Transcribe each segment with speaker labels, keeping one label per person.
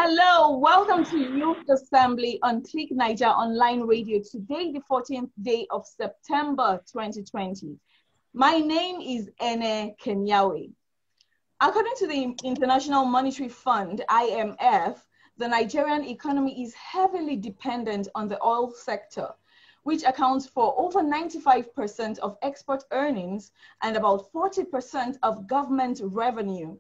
Speaker 1: Hello, welcome to Youth Assembly on Click Niger Online Radio. Today, the 14th day of September 2020. My name is Ene Kenyawe. According to the International Monetary Fund, IMF, the Nigerian economy is heavily dependent on the oil sector, which accounts for over 95% of export earnings and about 40% of government revenue.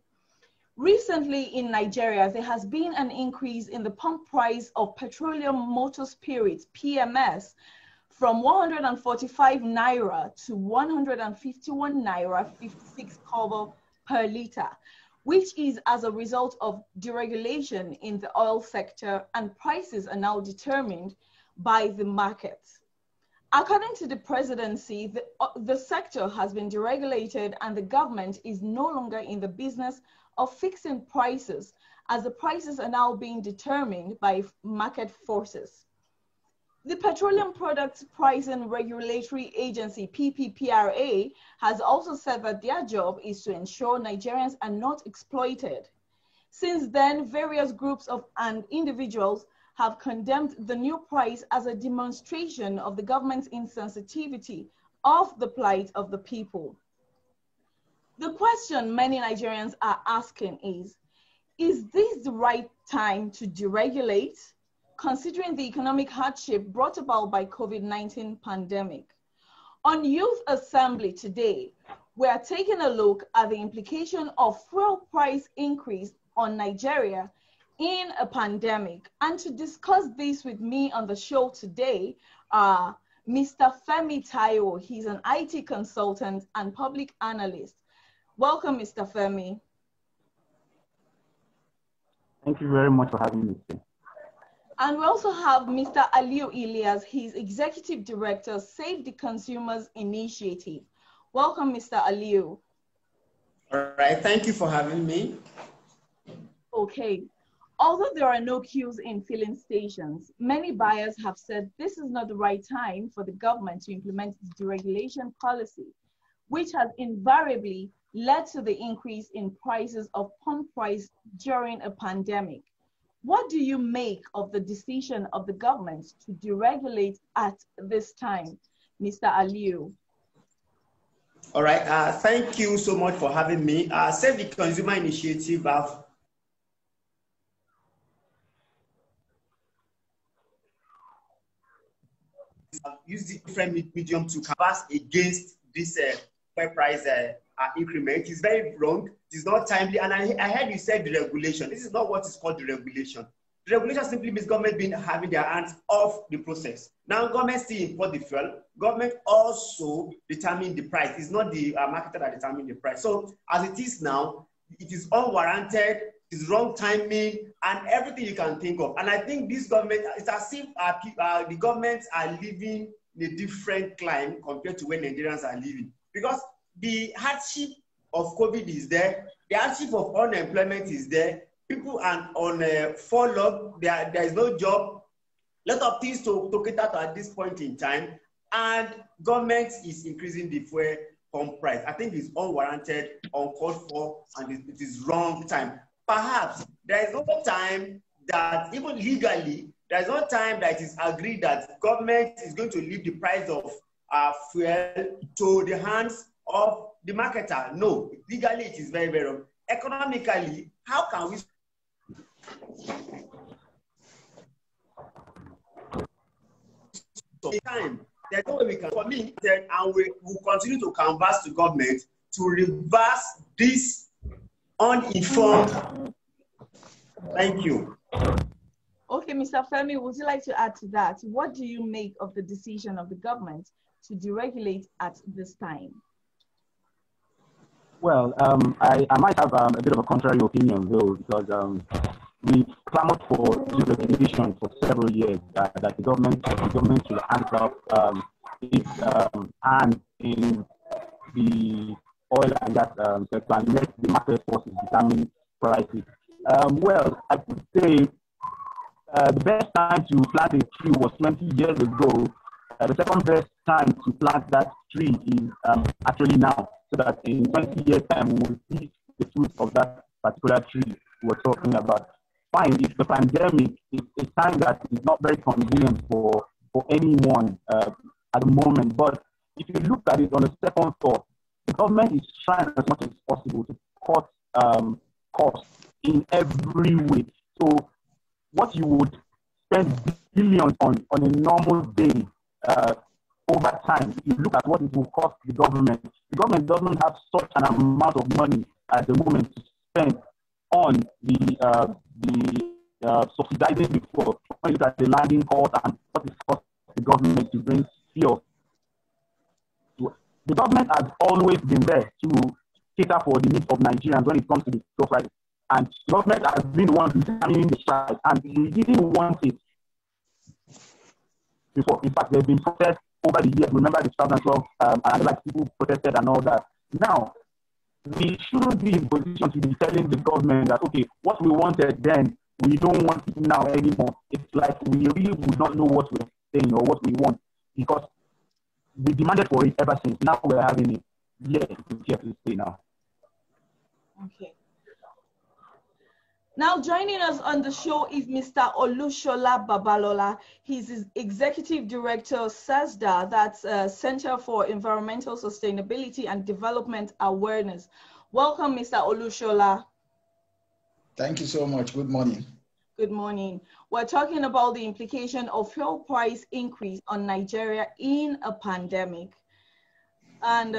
Speaker 1: Recently in Nigeria, there has been an increase in the pump price of petroleum motor spirits, PMS, from 145 naira to 151 naira 56 kobo per liter, which is as a result of deregulation in the oil sector, and prices are now determined by the market. According to the presidency, the sector has been deregulated and the government is no longer in the business of fixing prices, as the prices are now being determined by market forces. The Petroleum Products Pricing Regulatory Agency, PPPRA, has also said that their job is to ensure Nigerians are not exploited. Since then, various groups and individuals have condemned the new price as a demonstration of the government's insensitivity of the plight of the people. The question many Nigerians are asking is this the right time to deregulate, considering the economic hardship brought about by COVID-19 pandemic? On Youth Assembly today, we are taking a look at the implication of fuel price increase on Nigeria in a pandemic. And to discuss this with me on the show today are Mr. Femi Taiwo. He's an IT consultant and public analyst. Welcome, Mr. Femi.
Speaker 2: Thank you very much for having me today.
Speaker 1: And we also have Mr. Aliu Ilias. He's Executive Director, Save the Consumers Initiative. Welcome, Mr. Aliu.
Speaker 3: All right, thank you for having me.
Speaker 1: Okay. Although there are no queues in filling stations, many buyers have said this is not the right time for the government to implement the deregulation policy, which has invariably led to the increase in prices of pump price during a pandemic. What do you make of the decision of the government to deregulate at this time, Mr. Aliu?
Speaker 3: All right, thank you so much for having me. Save the Consumer Initiative have used the different medium to canvass against this price increment. It's very wrong. It's not timely. And I heard you said deregulation. This is not what is called deregulation. Deregulation simply means government being having their hands off the process. Now, government still import the fuel. Government also determine the price. It's not the marketer that determine the price. So as it is now, it is unwarranted, it's wrong timing, and everything you can think of. And I think this government, it's as if the governments are living in a different climate compared to when Nigerians are living. Because the hardship of COVID is there, the hardship of unemployment is there, people are on furlough, there is no job, a lot of things to cater to at this point in time, and government is increasing the fuel pump price. I think it's unwarranted, uncalled for, and it is wrong time. Perhaps there is no time that, even legally, there is no time that it is agreed that government is going to leave the price of fuel to the hands of the marketer. No, legally it is very, very wrong. Economically, how can we time? There's no way we can. For me, and we will continue to canvass the government to reverse this uninformed. Thank you.
Speaker 1: Okay, Mr. Femi, would you like to add to that? What do you make of the decision of the government to deregulate at this time?
Speaker 2: Well, I might have a bit of a contrary opinion, though, because we clamored for deregulation for several years, that the government should answer up its hand in the oil and gas sector and let the market forces determine prices. Well, I would say the best time to plant a tree was 20 years ago. The second best time to plant that tree is actually now, so that in 20 years' time we will see the fruit of that particular tree we're talking about. fine, it's the pandemic. It's a time that is not very convenient for anyone at the moment. But if you look at it on a second thought, the government is trying as much as possible to cut costs in every way. So what you would spend billions on a normal day over time, if you look at what it will cost the government doesn't have such an amount of money at the moment to spend on the subsidizing before. When you look at the landing cost and what it costs the government to bring fuel, the government has always been there to cater for the needs of Nigerians when it comes to the fuel prices. And the government has been the one determining the price, and we didn't want it before. In fact, there have been protests over the years. Remember the 2012 and like people protested and all that. Now, we shouldn't be in position to be telling the government that, okay, what we wanted then, we don't want it now anymore. It's like we really would not know what we're saying or what we want, because we demanded for it ever since. Now we're having it. Yeah, it's here to stay now.
Speaker 1: Okay. Now joining us on the show is Mr. Olushola Babalola. He's Executive Director of CESDA, that's Center for Environmental Sustainability and Development Awareness. Welcome, Mr. Olushola.
Speaker 4: Thank you so much. Good morning.
Speaker 1: Good morning. We're talking about the implication of fuel price increase on Nigeria in a pandemic. And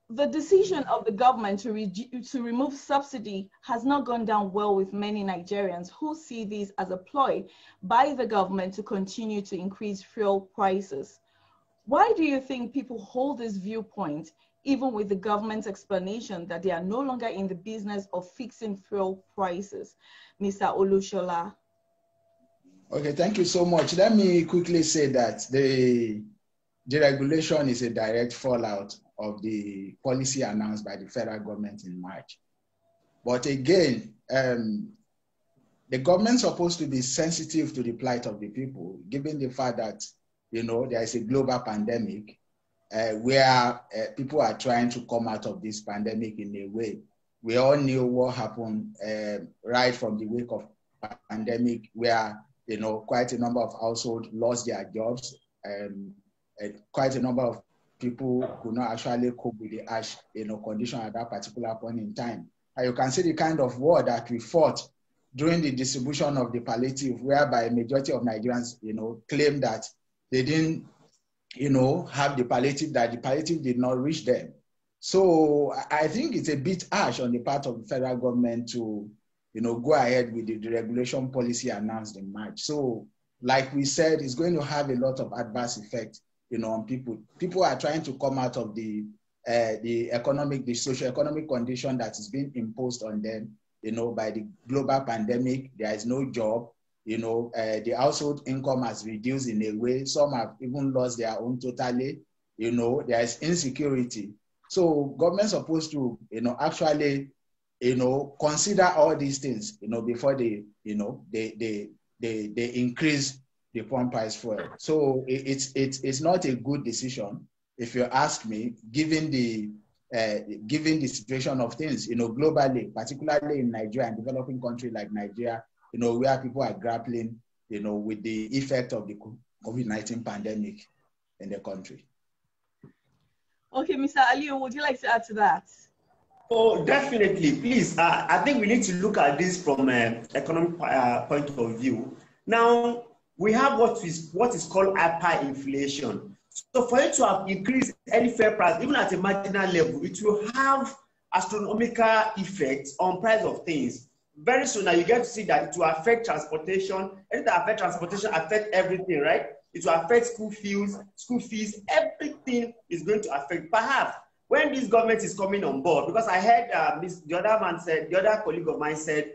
Speaker 1: the decision of the government to remove subsidy has not gone down well with many Nigerians who see this as a ploy by the government to continue to increase fuel prices. Why do you think people hold this viewpoint, even with the government's explanation that they are no longer in the business of fixing fuel prices? Mr. Olushola.
Speaker 4: Okay, thank you so much. Let me quickly say that the deregulation is a direct fallout of the policy announced by the federal government in March. But again, the government's supposed to be sensitive to the plight of the people, given the fact that, you know, there is a global pandemic where people are trying to come out of this pandemic in a way. We all knew what happened right from the wake of pandemic, where, you know, quite a number of households lost their jobs, and quite a number of people could not actually cope with the harsh, you know, condition at that particular point in time. And you can see the kind of war that we fought during the distribution of the palliative, whereby a majority of Nigerians, you know, claim that they didn't, you know, have the palliative, that the palliative did not reach them. So I think it's a bit harsh on the part of the federal government to, you know, go ahead with the deregulation policy announced in March. So, like we said, it's going to have a lot of adverse effect, you know, on people. People are trying to come out of the socio-economic condition that is being imposed on them, you know, by the global pandemic. There is no job, you know, the household income has reduced in a way. Some have even lost their own totally, you know, there is insecurity. So government's supposed to, you know, actually, you know, consider all these things, you know, before they, you know, they increase the pump price for it. So it's not a good decision, if you ask me, given the situation of things, you know, globally, particularly in Nigeria and developing country like Nigeria, you know, where people are grappling, you know, with the effect of the COVID-19 pandemic in the country.
Speaker 1: Okay, Mr. Aliyu, would you like to add to that?
Speaker 3: Oh, definitely. Please, I think we need to look at this from an economic point of view. Now, we have what is called hyperinflation. So for it to have increased any fair price, even at a marginal level, it will have astronomical effects on price of things. Very soon now you get to see that it will affect transportation. Anything that affects transportation affect everything, right? It will affect school fees, everything is going to affect. Perhaps when this government is coming on board, because I heard the other colleague of mine said,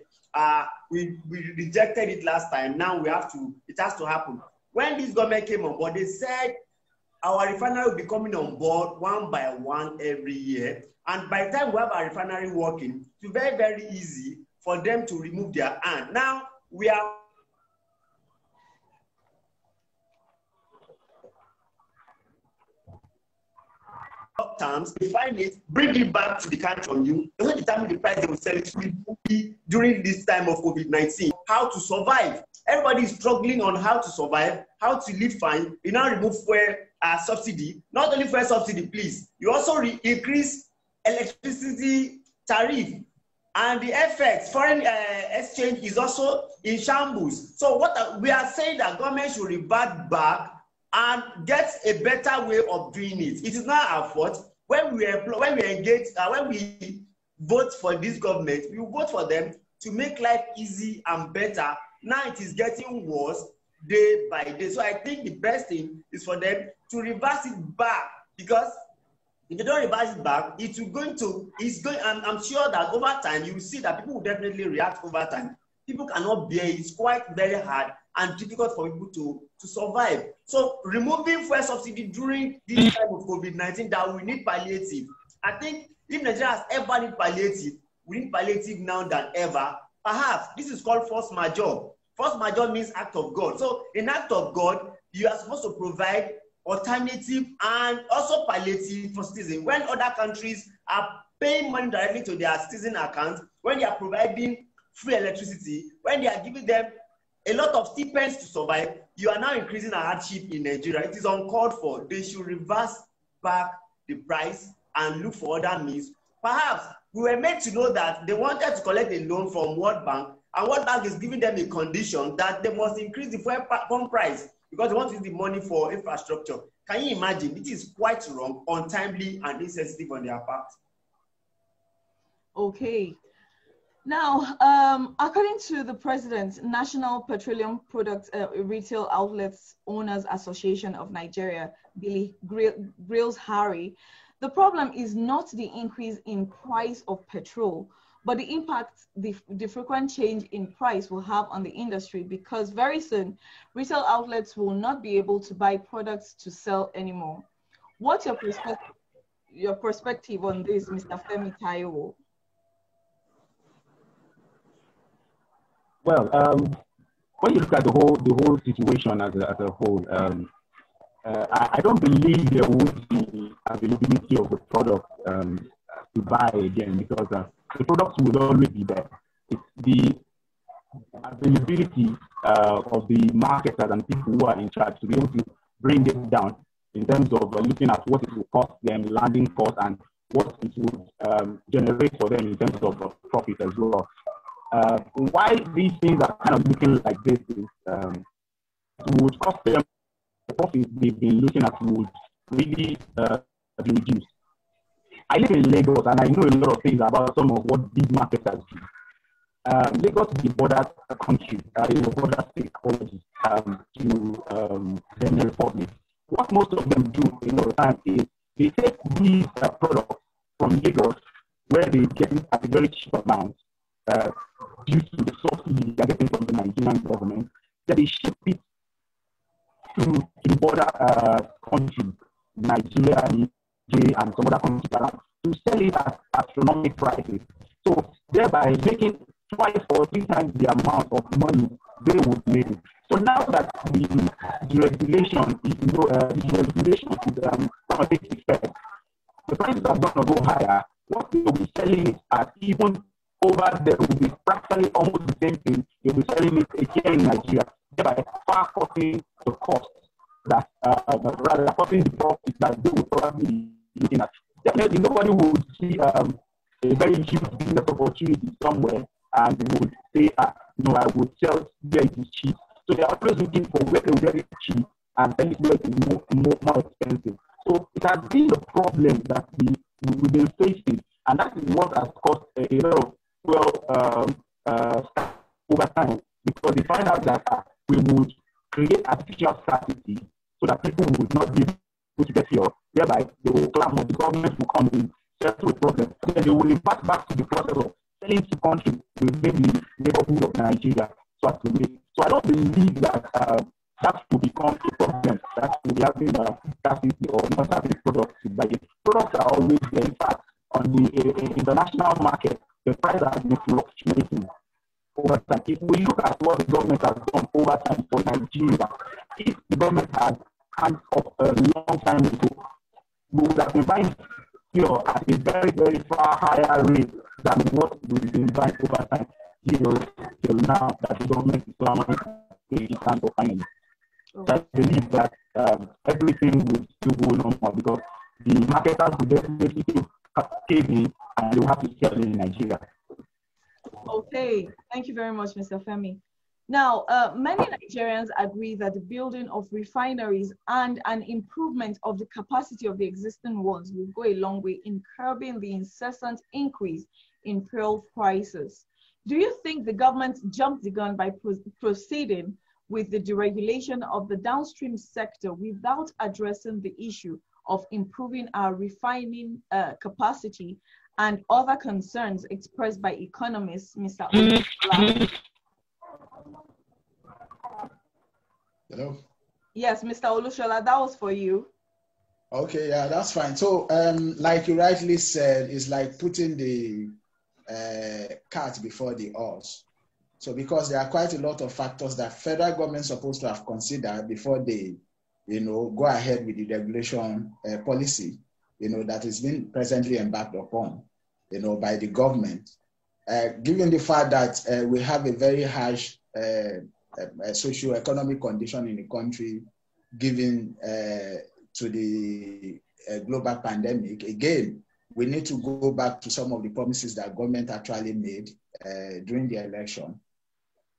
Speaker 3: we rejected it last time, now it has to happen. When this government came on board, they said our refinery will be coming on board one by one every year. And by the time we have our refinery working, it will be very, very easy for them to remove their hand. Now, we are terms, refine it, bring it back to the country from you. They will determine the price they will sell it to during this time of COVID-19. How to survive. Everybody is struggling on how to survive, how to live fine. You now remove fuel subsidy. Not only fuel subsidy, please. You also increase electricity tariff. And the FX, foreign exchange, is also in shambles. So what we are saying that government should revert back and get a better way of doing it. It is not our fault. When we engage, when we vote for this government, we vote for them to make life easy and better. Now it is getting worse day by day. So I think the best thing is for them to reverse it back, because if they don't reverse it back, I'm sure that over time you will see that people will definitely react over time. People cannot bear it. It's quite very hard and difficult for people to survive. So removing fuel subsidy during this time of COVID-19, that we need palliative. I think if Nigeria has ever need palliative, we need palliative now than ever. Perhaps this is called force majeure. Force majeure means act of God. So in act of God, you are supposed to provide alternative and also palliative for citizens. When other countries are paying money directly to their citizen accounts, when they are providing free electricity, when they are giving them a lot of stipends to survive, you are now increasing our hardship in Nigeria. It is uncalled for. They should reverse back the price and look for other means. Perhaps we were made to know that they wanted to collect a loan from World Bank, and World Bank is giving them a condition that they must increase the fuel pump price because they want to use the money for infrastructure. Can you imagine? It is quite wrong, untimely, and insensitive on their part.
Speaker 1: Okay. Now, according to the President, National Petroleum Products Retail Outlets Owners Association of Nigeria, Billy Grills Harry, the problem is not the increase in price of petrol, but the impact the frequent change in price will have on the industry, because very soon retail outlets will not be able to buy products to sell anymore. What's your perspective on this, Mr. Femi Taiwo?
Speaker 2: Well, when you look at the whole situation as a whole, I don't believe there would be availability of the product to buy again, because the products would always be there. It's the availability of the marketers and people who are in charge to be able to bring it down in terms of looking at what it will cost them, landing cost, and what it would generate for them in terms of profit as well. Why these things are kind of looking like this is it would cost them the profit they've been looking at would really be reduced. I live in Lagos and I know a lot of things about some of what these marketers do. Lagos is a border country, is a border state ecology to Benin Republic. What most of them do a lot of time is they take these products from Lagos, where they get it at a very cheap amount due to the subsidy they are getting from the Nigerian government, that they ship it to the border countries, Nigeria, Nigeria, and some other countries around, to sell it at astronomical prices. So thereby making twice or three times the amount of money they would make. So now that the regulation is going to take effect, the prices are going to go higher. What they will be selling it at, even over there, will be practically almost the same thing. They will be selling it here in Nigeria, thereby far cutting the cost that rather cutting the profit that they will probably be looking at. Definitely, nobody would see a very huge business opportunity somewhere and would say, no, I would sell where it is cheap. So they are always looking for where it is very cheap and sell it where it is more expensive. So it has been the problem that we've been facing, and that is what has caused a lot of over time, because they find out that we would create artificial scarcity so that people would not be able to get fuel, whereby they will clamor, the government will come in, settle the problem, and then they will impact back to the process of selling to countries within the neighborhood of Nigeria. So I don't believe that that will become a problem, that will be having scarcity or not having products to buy. Products are always there. In fact, on the international market, the price has been fluctuating over time. If we look at what the government has done over time for Nigeria, if the government had hands up a long time ago, we would have been buying fuel at a very, very far higher rate than what we've been buying over time till now that the government is clamoring to stand for finally. I believe that everything will still go normal because the marketers will definitely cave in and they will have to sell in Nigeria.
Speaker 1: Okay, thank you very much, Mr. Femi. Now, many Nigerians agree that the building of refineries and an improvement of the capacity of the existing ones will go a long way in curbing the incessant increase in fuel prices. Do you think the government jumped the gun by proceeding with the deregulation of the downstream sector without addressing the issue of improving our refining capacity and other concerns expressed by economists, Mr. Olushola?
Speaker 4: Hello?
Speaker 1: Yes, Mr. Olushola, that was for you.
Speaker 4: Okay, yeah, that's fine. So, like you rightly said, it's like putting the cart before the horse. So, because there are quite a lot of factors that federal government is supposed to have considered before they, go ahead with the regulation policy, that is being presently embarked upon, by the government. Given the fact that we have a very harsh socio-economic condition in the country, given to the global pandemic, again, we need to go back to some of the promises that government actually made during the election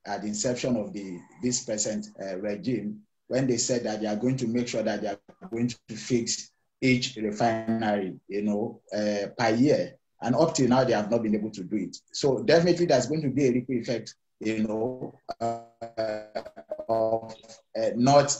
Speaker 4: at the inception of this present regime, when they said that they are going to make sure that they are going to fix each refinery, per year. And up till now, they have not been able to do it. So definitely there's going to be a ripple effect, of not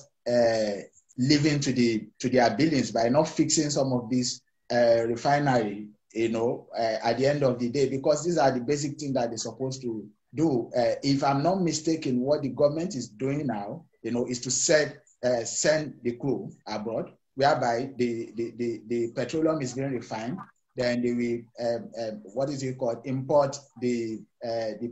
Speaker 4: living to their billions by not fixing some of these refinery, at the end of the day, because these are the basic things that they're supposed to do. If I'm not mistaken, what the government is doing now, is to send the crew abroad, whereby the petroleum is being refined. Then they will, import the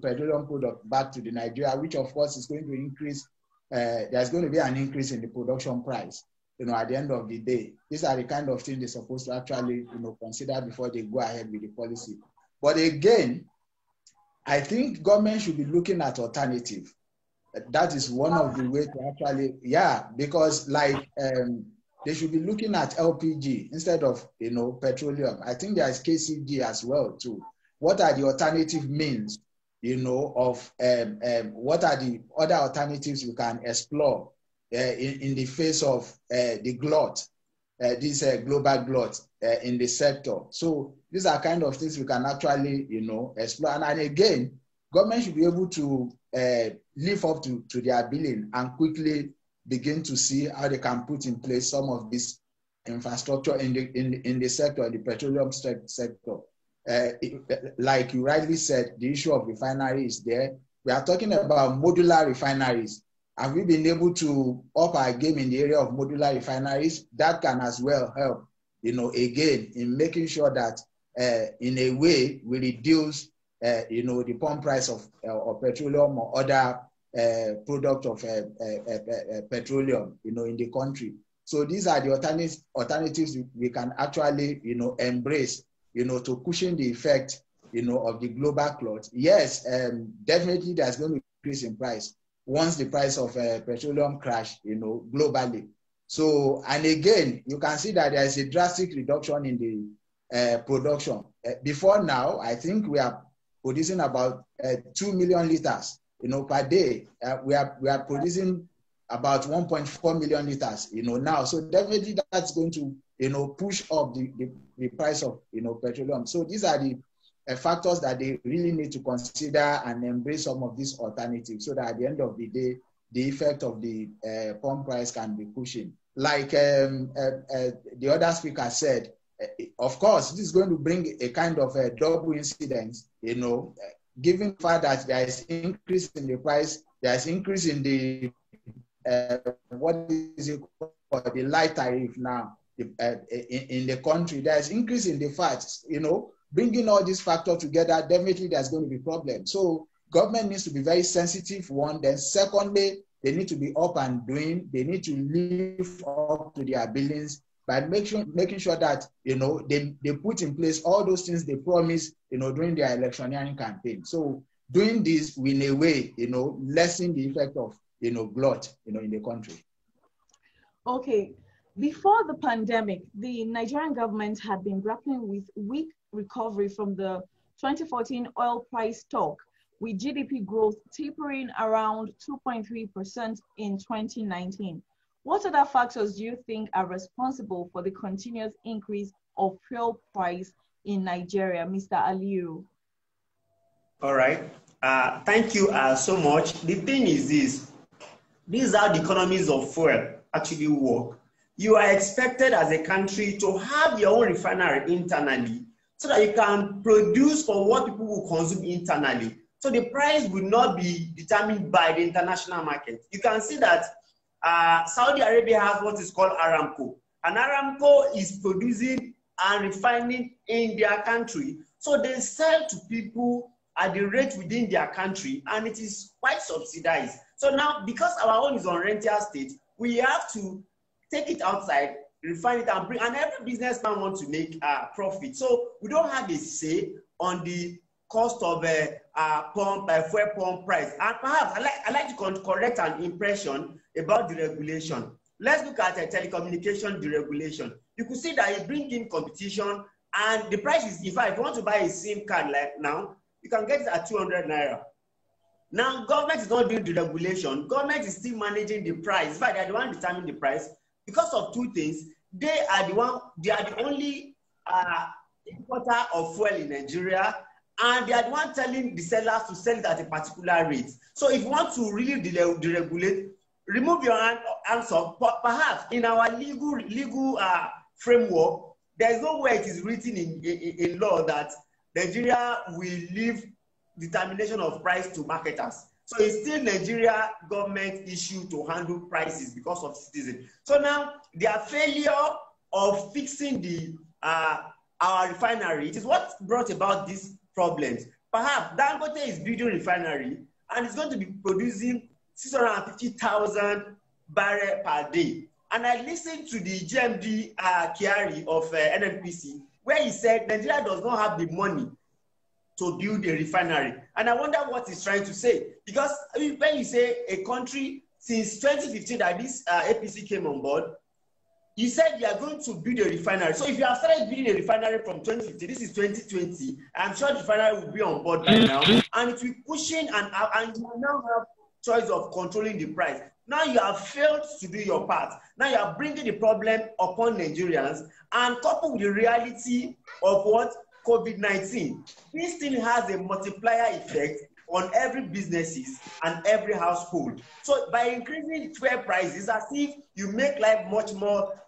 Speaker 4: petroleum product back to the Nigeria, which of course is going to increase. There's going to be an increase in the production price. At the end of the day, these are the kind of things they're supposed to actually, consider before they go ahead with the policy. But again, I think government should be looking at alternative. That is one of the ways to actually, because they should be looking at LPG instead of, petroleum. I think there is KCG as well too. What are the alternative means, of what are the other alternatives we can explore in the face of the glut, this global glut in the sector. So these are kind of things we can actually, explore. And again, government should be able to live up to their billing and quickly begin to see how they can put in place some of this infrastructure in the sector, the petroleum sector. Like you rightly said, the issue of refinery is there. We are talking about modular refineries. Have we been able to up our game in the area of modular refineries? That can as well help, again, in making sure that in a way we reduce, the pump price of petroleum or other product of petroleum, in the country. So these are the alternatives we can actually, embrace, to cushion the effect, of the global glut. Yes, definitely there's going to increase in price once the price of petroleum crash, globally. So, and again, you can see that there is a drastic reduction in the production. Before now, I think we are producing about 2 million liters, per day. We are producing about 1.4 million liters, now. So definitely that's going to, push up the price of, petroleum. So these are the factors that they really need to consider and embrace some of these alternatives so that at the end of the day, the effect of the pump price can be cushioned. Like the other speaker said, of course, this is going to bring a kind of a double incidence, given the fact that there is increase in the price, there is increase in the, what is it called, the light tariff now in the country, there is increase in the fats, bringing all these factors together, definitely there's going to be problems. So government needs to be very sensitive, one. Then secondly, they need to be up and doing. They need to live up to their billings by making sure that, they put in place all those things they promised, during their electioneering campaign. So doing this will, in a way, lessen the effect of, glut, in the country.
Speaker 1: Okay. Before the pandemic, the Nigerian government had been grappling with weak recovery from the 2014 oil price talk, with GDP growth tapering around 2.3% in 2019. What other factors do you think are responsible for the continuous increase of fuel price in Nigeria, Mr. Aliyu?
Speaker 3: All right. Thank you so much. The thing is this. These are the economies of fuel actually work. You are expected as a country to have your own refinery internally so that you can produce for what people will consume internally. So the price will not be determined by the international market. You can see that Saudi Arabia has what is called Aramco. And Aramco is producing and refining in their country. So they sell to people at the rate within their country, and it is quite subsidized. So now, because our own is on rental state, we have to take it outside, refine it, and bring, and every businessman wants to make profit. So we don't have a say on the cost of fuel pump price. And perhaps I like to correct an impression about deregulation. Let's look at telecommunication deregulation. You could see that it brings in competition, and the price is, in fact, if you want to buy a SIM card like now, you can get it at 200 naira. Now, government is not doing deregulation. Government is still managing the price. In fact, they are the one determining the price because of two things. They are the only importer of fuel in Nigeria, and they are the one telling the sellers to sell it at a particular rate. So if you want to really deregulate, remove your hands off. Perhaps in our legal framework, there is no way it is written in law that Nigeria will leave determination of price to marketers. So it's still Nigeria government issue to handle prices because of citizens. So now their failure of fixing our refinery, it is what brought about these problems. Perhaps Dangote is building a refinery and it's going to be producing 650,000 barrels per day. And I listened to the GMD Kiari of NNPC, where he said Nigeria does not have the money to build a refinery. And I wonder what he's trying to say. Because when you say a country, since 2015 that this APC came on board, you said you are going to build a refinery. So if you have started building a refinery from 2015, this is 2020, I'm sure the refinery will be on board by now. And it will push in, and you will now have choice of controlling the price. Now you have failed to do your part. Now you are bringing the problem upon Nigerians, and coupled with the reality of what? COVID-19. This thing has a multiplier effect on every businesses and every household. So by increasing fuel prices, as if you make life much more.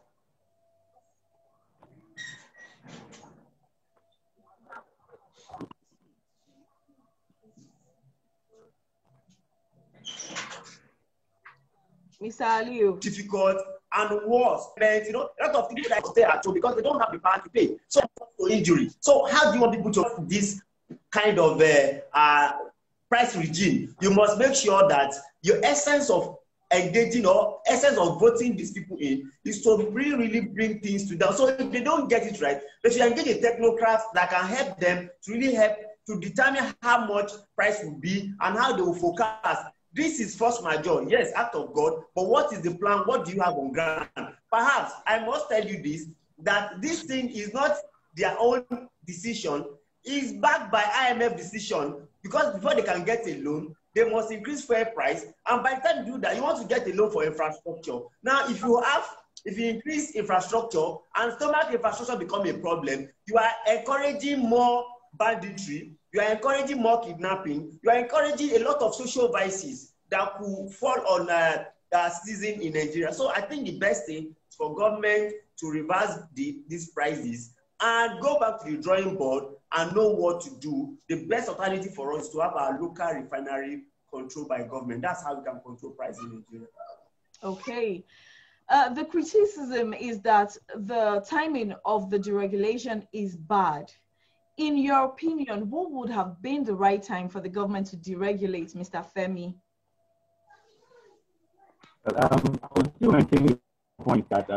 Speaker 1: Mr. Aliyu.
Speaker 3: Difficult and worse. But, a lot of people that stay at home because they don't have the power to pay. So injury. So how do you want people to have this kind of price regime? You must make sure that your essence of engaging or essence of voting these people in is to really bring things to down. So if they don't get it right, they should engage a technocrat that can help them to really help to determine how much price will be and how they will forecast. This is force majeure, yes, act of God, but what is the plan? What do you have on ground? Perhaps I must tell you this, that this thing is not their own decision, it's backed by IMF decision, because before they can get a loan, they must increase fuel price, and by the time you do that, you want to get a loan for infrastructure. Now, if you increase infrastructure and stomach infrastructure become a problem, you are encouraging more banditry, you are encouraging more kidnapping, you are encouraging a lot of social vices that could fall on citizens in Nigeria. So I think the best thing is for government to reverse these prices and go back to the drawing board and know what to do. The best alternative for us is to have our local refinery controlled by government. That's how we can control prices in Nigeria.
Speaker 1: Okay. The criticism is that the timing of the deregulation is bad. In your opinion, what would have been the right time for the government to deregulate, Mr. Femi?
Speaker 2: I would still maintain the point that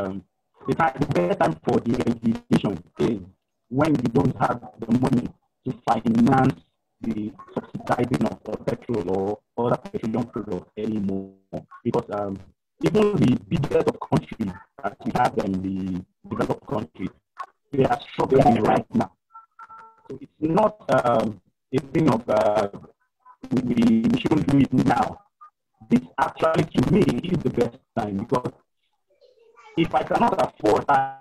Speaker 2: the best time for the regulation is when you don't have the money to finance the subsidizing of petrol or other petroleum products anymore. Because even the biggest of countries that we have in the developed countries, they are struggling right now. So it's not a thing of we shouldn't do it now. This actually, to me, is the best time, because if I cannot afford, I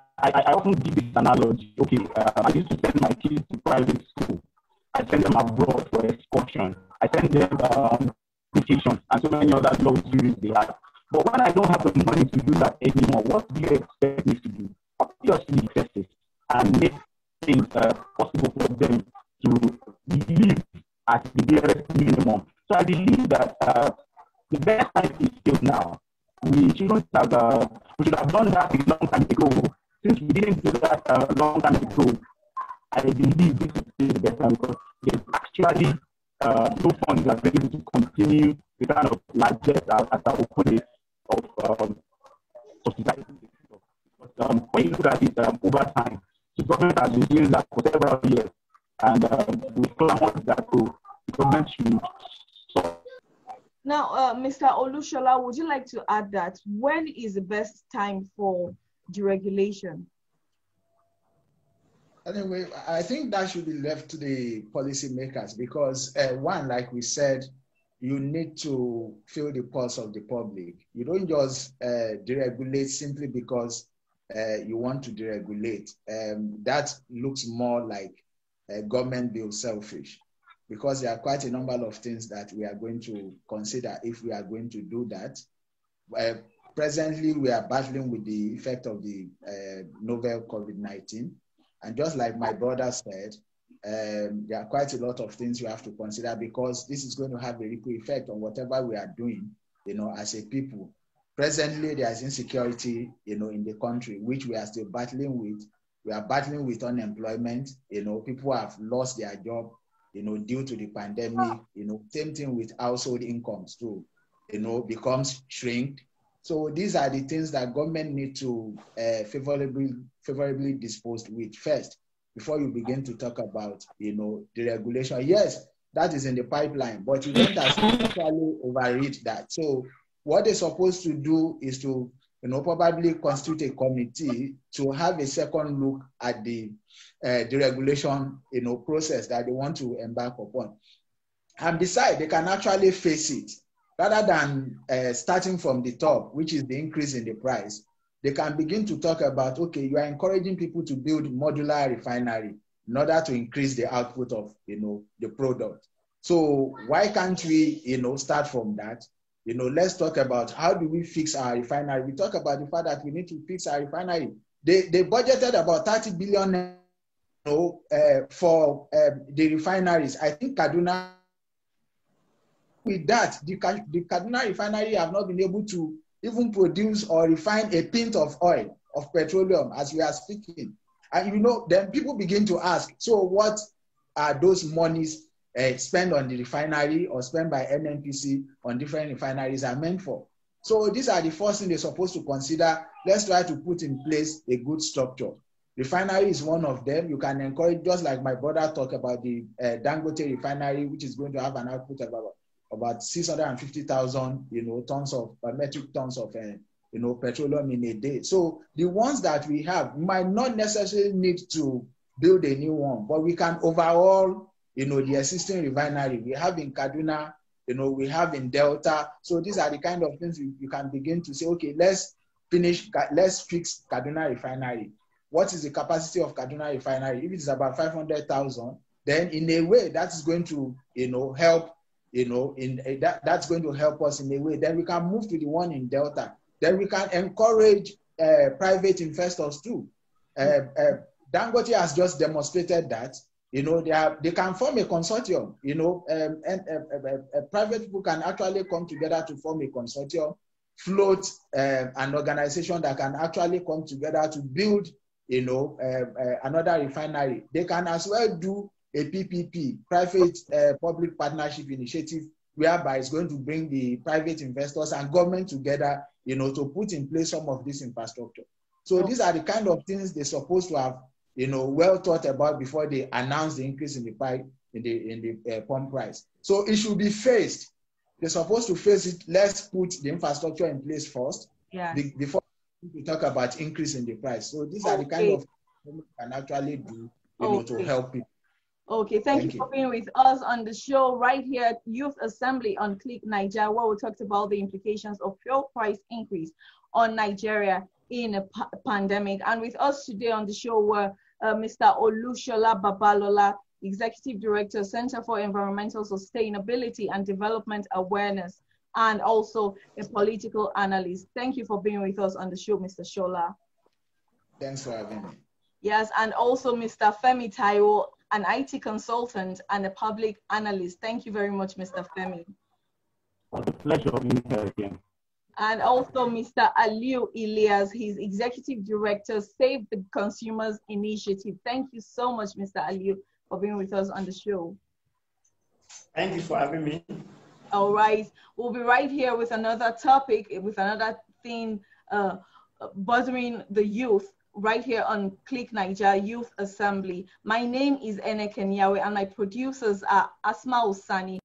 Speaker 2: often give this analogy. Okay, I used to send my kids to private school. I send them abroad for excursion. I send them on vacations and so many other luxuries they have. But when I don't have the money to do that anymore, what do you expect me to do? Obviously, test it and make things possible for them to live at the barest minimum. So I believe that the best time is still now. We should have done that a long time ago. Since we didn't do that a long time ago, I believe this is still the best time, because there's actually no funds that are able to continue the kind of largest as I would put it of society. But when you look at it over time, the government has been doing that for several years, and we clamored that the government should stop.
Speaker 1: Now, Mr. Olushola, would you like to add that? When is the best time for deregulation?
Speaker 4: Anyway, I think that should be left to the policymakers, because one, like we said, you need to feel the pulse of the public. You don't just deregulate simply because you want to deregulate. That looks more like government being selfish, because there are quite a number of things that we are going to consider if we are going to do that. Presently, we are battling with the effect of the novel COVID-19. And just like my brother said, there are quite a lot of things you have to consider, because this is going to have a ripple effect on whatever we are doing, as a people. Presently, there is insecurity, in the country, which we are still battling with. We are battling with unemployment. People have lost their job, due to the pandemic. Same thing with household incomes too, becomes shrinked. So these are the things that government need to favorably disposed with first, before you begin to talk about, deregulation. Yes, that is in the pipeline, but you don't actually overreach that. So what they're supposed to do is to, probably constitute a committee to have a second look at the deregulation, process that they want to embark upon, and decide they can actually face it. Rather than starting from the top, which is the increase in the price, they can begin to talk about, okay, you are encouraging people to build modular refinery in order to increase the output of, the product. So why can't we, start from that? Let's talk about how do we fix our refinery. We talk about the fact that we need to fix our refinery. They budgeted about 30 billion, for the refineries. I think Kaduna, with that, the Kaduna refinery have not been able to even produce or refine a pint of oil, of petroleum, as we are speaking. And then people begin to ask, so what are those monies spent on the refinery or spent by NNPC on different refineries are meant for? So these are the first things they're supposed to consider. Let's try to put in place a good structure. Refinery is one of them. You can encourage, just like my brother talked about the Dangote refinery, which is going to have an output of about 650,000, tons of metric tons of, petroleum in a day. So the ones that we have might not necessarily need to build a new one, but we can overhaul, the existing refinery we have in Kaduna, we have in Delta. So these are the kind of things you can begin to say, okay, let's fix Kaduna refinery. What is the capacity of Kaduna refinery? If it's about 500,000, then in a way that is going to, help. That's going to help us in a way. Then we can move to the one in Delta. Then we can encourage private investors too. Dangote has just demonstrated that, they can form a consortium, private people can actually come together to form a consortium, float an organization that can actually come together to build, another refinery. They can as well do a PPP, private public partnership initiative, whereby it's going to bring the private investors and government together, to put in place some of this infrastructure. So these are the kind of things they're supposed to have, well thought about before they announce the increase in the price, in the pump price. So it should be phased. They're supposed to phase it. Let's put the infrastructure in place first, before we talk about increase in the price. So these are the kind of things we can actually do, to help people.
Speaker 1: Okay, thank you for being with us on the show right here at Youth Assembly on Click Nigeria, where we talked about the implications of fuel price increase on Nigeria in a pandemic. And with us today on the show were Mr. Olushola Babalola, Executive Director, Center for Environmental Sustainability and Development Awareness, and also a political analyst. Thank you for being with us on the show, Mr. Shola.
Speaker 4: Thanks for having me.
Speaker 1: Yes, and also Mr. Femi Taiwo, an IT consultant and a public analyst. Thank you very much, Mr. Femi.
Speaker 2: It's a pleasure being here again.
Speaker 1: And also Mr. Aliu Ilias, he's Executive Director, Save the Consumers Initiative. Thank you so much, Mr. Aliu, for being with us on the show.
Speaker 3: Thank you for having me.
Speaker 1: All right, we'll be right here with another topic, with another thing bothering the youth, right here on Click Nigeria Youth Assembly. My name is Ene Kenyawe, and my producers are Asma Usani